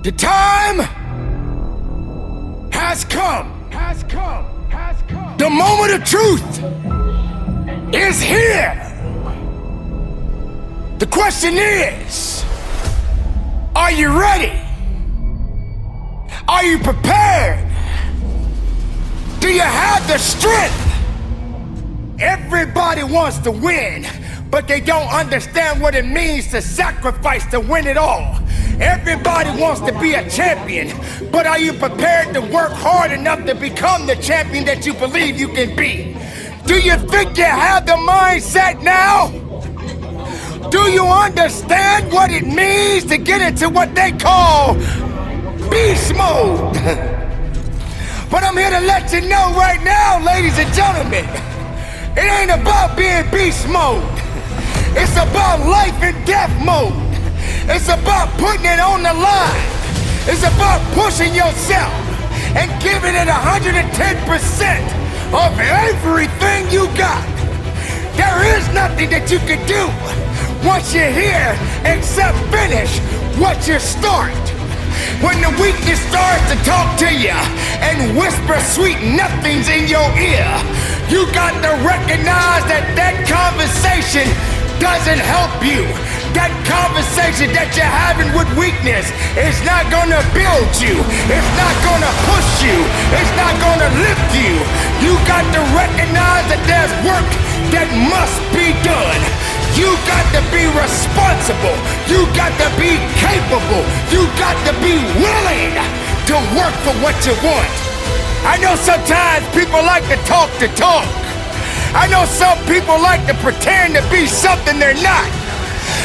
The time has come. The moment of truth is here. The question is, are you ready? Are you prepared? Do you have the strength? Everybody wants to win, but they don't understand what it means to sacrifice to win it all. Everybody wants to be a champion, but are you prepared to work hard enough to become the champion that you believe you can be? Do you think you have the mindset now? Do you understand what it means to get into what they call beast mode? But I'm here to let you know right now, ladies and gentlemen, it ain't about being beast mode. It's about life and death mode. It's about putting it on the line. It's about pushing yourself and giving it 110% of everything you got. There is nothing that you can do once you're here except finish what you start. When the weakness starts to talk to you and whisper sweet nothings in your ear, you got to recognize that that conversation doesn't help you. That conversation that you're having with weakness is not gonna build you. It's not gonna push you. It's not gonna lift you. You got to recognize that there's work that must be done. You got to be responsible. You got to be capable. You got to be willing to work for what you want. I know sometimes people like to talk the talk. I know some people like to pretend to be something they're not.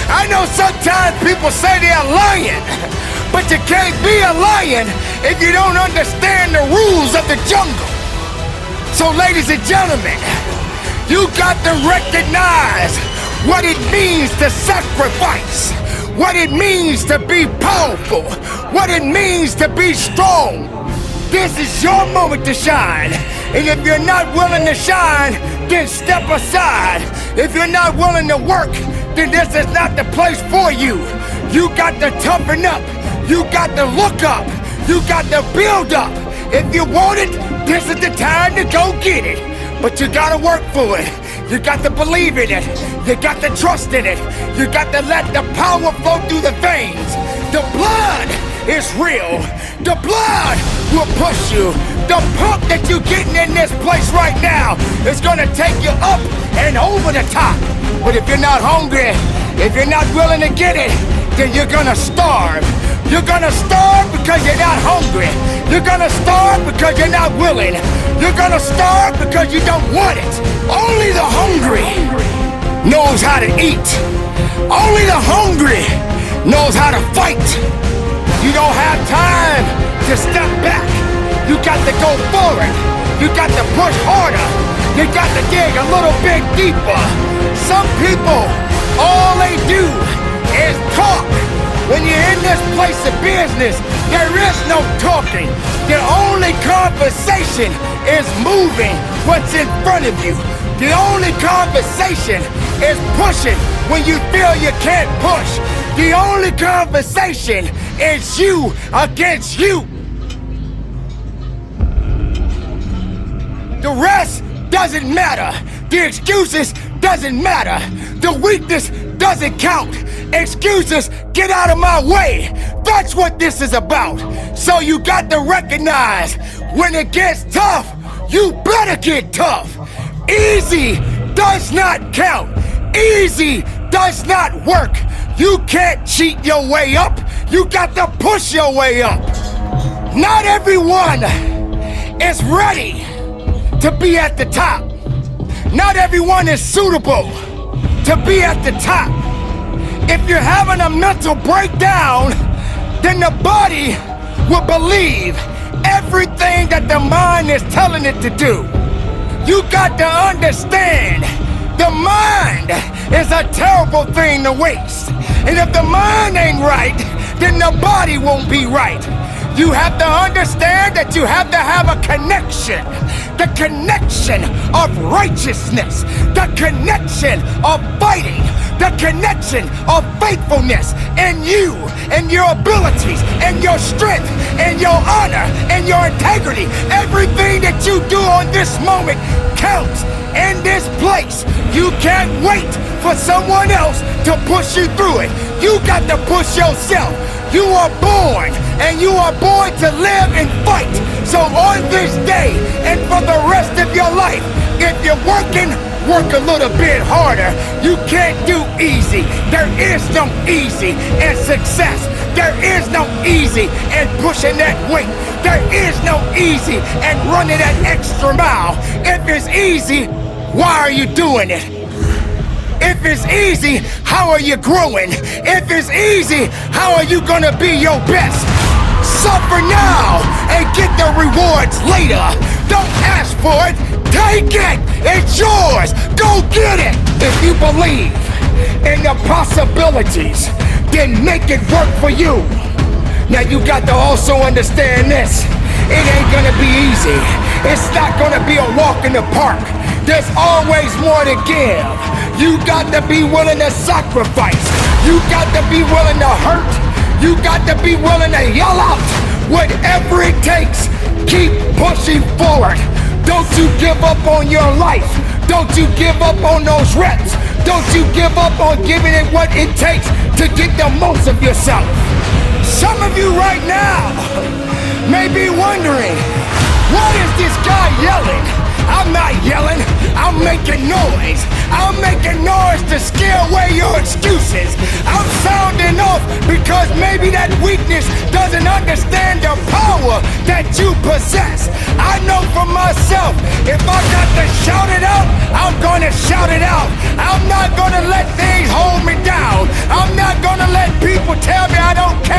I know sometimes people say they're lying, but you can't be a lion if you don't understand the rules of the jungle. So ladies and gentlemen, you got to recognize what it means to sacrifice, what it means to be powerful, what it means to be strong. This is your moment to shine. And if you're not willing to shine, then step aside. If you're not willing to work, then this is not the place for you. You got to toughen up. You got to look up. You got to build up. If you want it, this is the time to go get it. But you got to work for it. You got to believe in it. You got to trust in it. You got to let the power flow through the veins. The blood is real. The blood will push you. The pump that you're getting in this place right now is gonna take you up and over the top. But if you're not hungry, if you're not willing to get it, then you're gonna starve. You're gonna starve because you're not hungry. You're gonna starve because you're not willing. You're gonna starve because you don't want it. Only the hungry knows how to eat. Only the hungry knows how to fight. You don't have time to step back. You got to go forward. You got to push harder. You got to dig a little bit deeper. Some people, all they do is talk. When you're in this place of business, there is no talking. The only conversation is moving what's in front of you. The only conversation is pushing when you feel you can't push. The only conversation is you against you. The rest doesn't matter. The excuses doesn't matter. The weakness doesn't count. Excuses, get out of my way. That's what this is about. So you got to recognize when it gets tough, you better get tough. Easy does not count. Easy does not work. You can't cheat your way up. You got to push your way up. Not everyone is ready to be at the top. Not everyone is suitable to be at the top. If you're having a mental breakdown, then the body will believe everything that the mind is telling it to do. You got to understand, the mind is a terrible thing to waste. And if the mind ain't right, then the body won't be right. You have to understand that you have to have a connection. The connection of righteousness. The connection of fighting. the connection of faithfulness and you and your abilities and your strength and your honor and your integrity. Everything that you do on this moment counts in this place. You can't wait for someone else to push you through it. You got to push yourself. You are born, and you are born to live and fight. So on this day, and for the rest of your life, if you're working, work a little bit harder. You can't do easy. There is no easy in success. There is no easy in pushing that weight. There is no easy in running that extra mile. If it's easy, why are you doing it? If it's easy, how are you growing? If it's easy, how are you gonna be your best? Suffer now and get the rewards later. Don't ask for it, take it. It's yours. Go get it. If you believe in the possibilities, then make it work for you. Now you got to also understand this. It ain't gonna be easy. It's not gonna be a walk in the park. There's always more to give. You got to be willing to sacrifice. You got to be willing to hurt. You got to be willing to yell out. Whatever it takes, keep pushing forward. Don't you give up on your life. Don't you give up on those reps. Don't you give up on giving it what it takes to get the most of yourself. Some of you right now may be wondering, what is this guy yelling? I'm not yelling, I'm making noise. I'm making noise to scare away your excuses. I'm sounding off because maybe that weakness doesn't understand the power that you possess. I know for myself, if I got to shout it out, I'm gonna shout it out. I'm not gonna let things hold me down. I'm not gonna let people tell me I don't care.